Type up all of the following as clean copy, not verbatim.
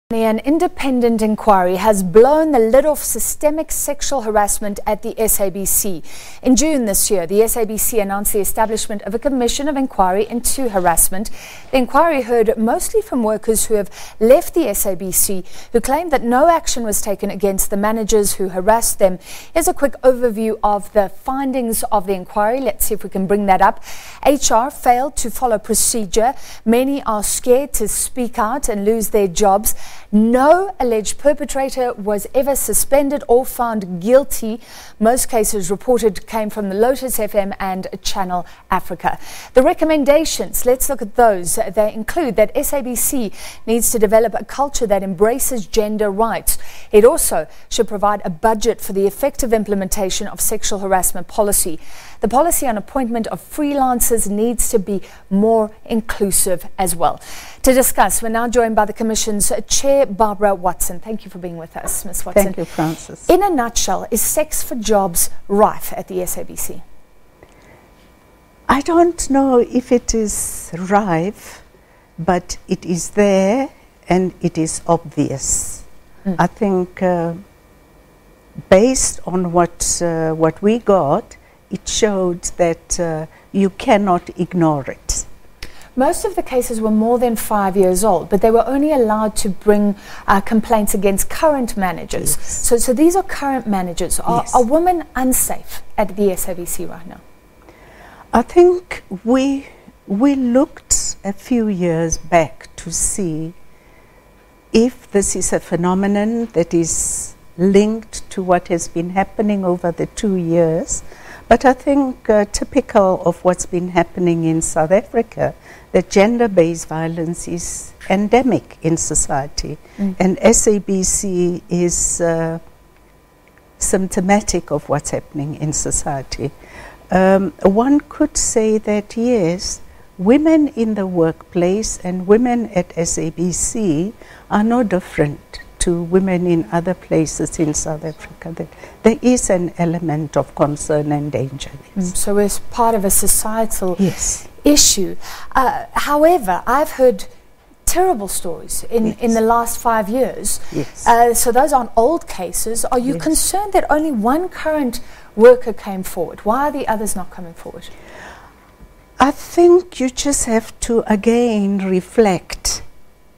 An independent inquiry has blown the lid off systemic sexual harassment at the SABC. In June this year, the SABC announced the establishment of a commission of inquiry into harassment. The inquiry heard mostly from workers who have left the SABC, who claim that no action was taken against the managers who harassed them. Here's a quick overview of the findings of the inquiry. Let's see if we can bring that up. HR failed to follow procedure. Many are scared to speak out and lose their jobs. No alleged perpetrator was ever suspended or found guilty. Most cases reported came from the Lotus FM and Channel Africa. The recommendations, let's look at those. They include that SABC needs to develop a culture that embraces gender rights. It also should provide a budget for the effective implementation of sexual harassment policy. The policy on appointment of freelancers needs to be more inclusive as well. To discuss, we're now joined by the Commission's Chair, Barbara Watson. Thank you for being with us, Ms. Watson. Thank you, Francis. In a nutshell, is sex for jobs rife at the SABC? I don't know if it is rife, but it is there and it is obvious. I think based on what we got, it showed that you cannot ignore it. Most of the cases were more than 5 years old, but they were only allowed to bring complaints against current managers. Yes. So these are current managers. Are women unsafe at the SABC right now? I think we looked a few years back to see if this is a phenomenon that is linked to what has been happening over the 2 years. But I think typical of what's been happening in South Africa, that gender-based violence is endemic in society. And SABC is symptomatic of what's happening in society. One could say that, yes, women in the workplace and women at SABC are no different to women in other places in South Africa, that there is an element of concern and danger. So it's part of a societal issue. However, I've heard terrible stories in the last 5 years. So those aren't old cases. Are you concerned that only one current worker came forward? Why are the others not coming forward? I think you just have to again reflect.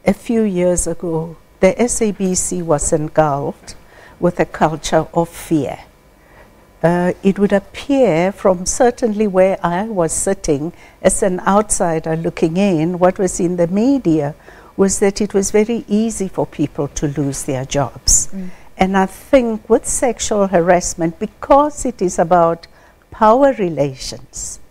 A few years ago, the SABC was engulfed with a culture of fear. It would appear from certainly where I was sitting as an outsider looking in, what was in the media was that it was very easy for people to lose their jobs. And I think with sexual harassment, because it is about power relations,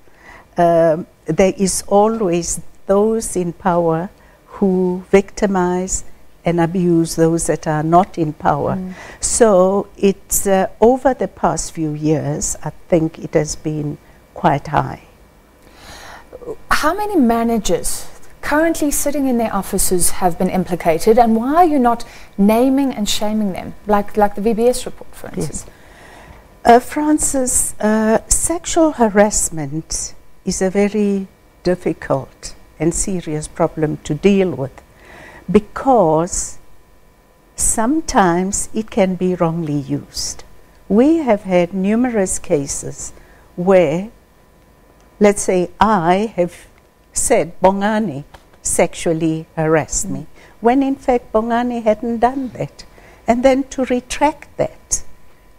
there is always those in power who victimize and abuse those that are not in power. So it's over the past few years, I think it has been quite high. How many managers currently sitting in their offices have been implicated, and why are you not naming and shaming them, like the VBS report, for instance? Francis, sexual harassment is a very difficult and serious problem to deal with, because sometimes it can be wrongly used. We have had numerous cases where, let's say, I have said Bongani sexually harassed me, when in fact Bongani hadn't done that. And then to retract that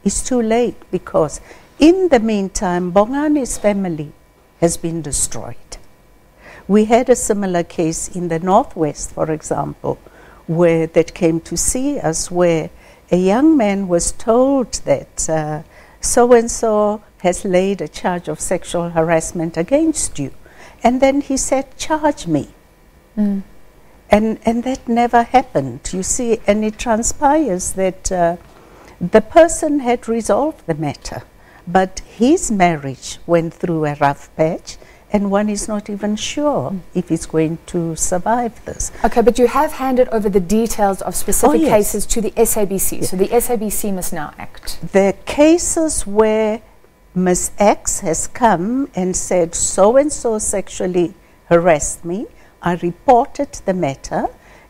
is too late, because in the meantime Bongani's family has been destroyed. We had a similar case in the Northwest, for example, where that came to see us, where a young man was told that so-and-so has laid a charge of sexual harassment against you. And then he said, charge me. And that never happened, you see, and it transpires that the person had resolved the matter, but his marriage went through a rough patch, and one is not even sure if it's going to survive this. Okay, but you have handed over the details of specific cases to the SABC, so the SABC must now act. The cases where Ms. X has come and said, so-and-so sexually harassed me, I reported the matter,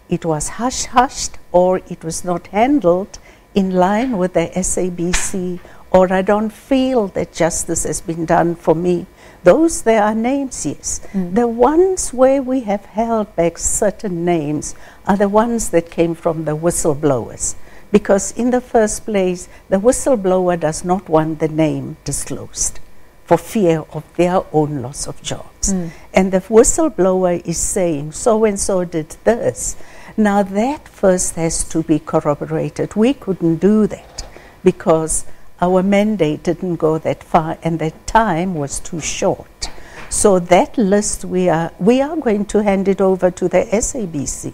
it was hush-hushed, or it was not handled in line with the SABC, or I don't feel that justice has been done for me. Those, there are names, yes. The ones where we have held back certain names are the ones that came from the whistleblowers. Because in the first place, the whistleblower does not want the name disclosed for fear of their own loss of jobs. And the whistleblower is saying, so-and-so did this. Now that first has to be corroborated. We couldn't do that because our mandate didn't go that far and the time was too short. So that list, we are going to hand it over to the SABC,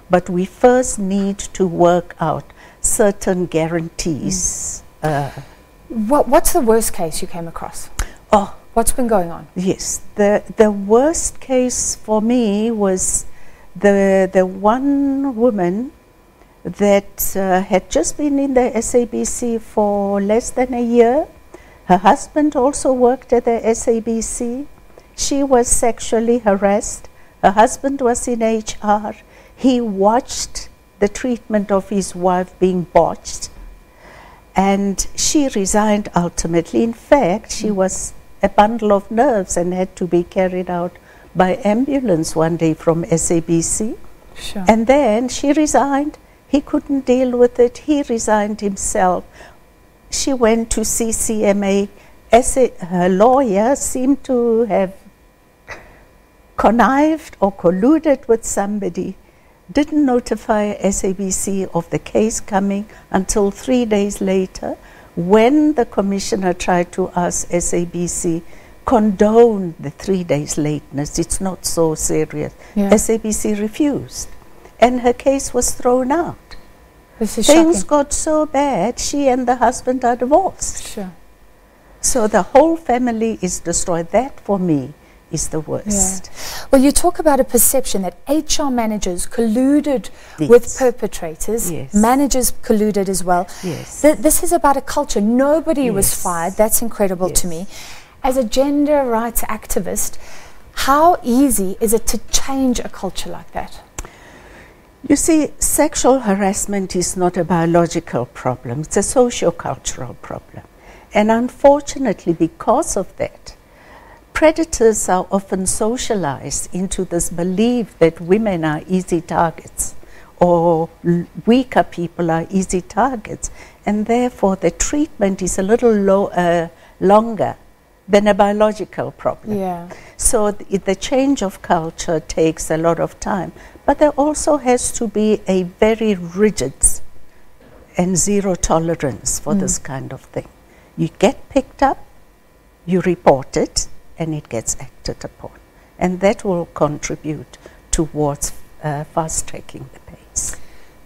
but we first need to work out certain guarantees. What's the worst case you came across? Oh, what's been going on? Yes, the worst case for me was the one woman that had just been in the SABC for less than a year. Her husband also worked at the SABC. She was sexually harassed. Her husband was in HR. He watched the treatment of his wife being botched, and she resigned ultimately. In fact, she was a bundle of nerves and had to be carried out by ambulance one day from SABC. Sure. And then she resigned. He couldn't deal with it. He resigned himself. She went to CCMA. Her lawyer seemed to have connived or colluded with somebody, didn't notify SABC of the case coming until 3 days later, when the commissioner tried to ask SABC, condone the 3 days lateness, it's not so serious. Yeah. SABC refused, and her case was thrown out. This is Things shocking. got so bad, she and the husband are divorced. Sure. So the whole family is destroyed. That, for me, is the worst. Yeah. Well, you talk about a perception that HR managers colluded Yes. with perpetrators. Yes. Managers colluded as well. Yes. This is about a culture. Nobody was Yes. fired. That's incredible to Yes. me. As a gender rights activist, how easy is it to change a culture like that? You see, sexual harassment is not a biological problem. It's a socio-cultural problem. And unfortunately, because of that, predators are often socialized into this belief that women are easy targets, or weaker people are easy targets, and therefore the treatment is a little longer than a biological problem. Yeah. So the change of culture takes a lot of time, but there also has to be a very rigid and zero tolerance for this kind of thing. You get picked up, you report it, and it gets acted upon. And that will contribute towards fast-tracking the pace.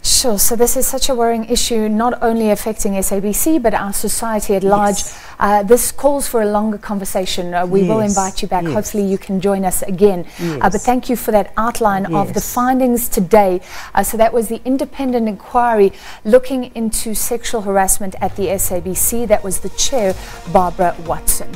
Sure. So this is such a worrying issue, not only affecting SABC, but our society at large. Yes. This calls for a longer conversation. We will Yes. invite you back. Yes. Hopefully you can join us again. Yes. But thank you for that outline of the Yes. findings today. So that was the independent inquiry looking into sexual harassment at the SABC. That was the chair, Barbara Watson.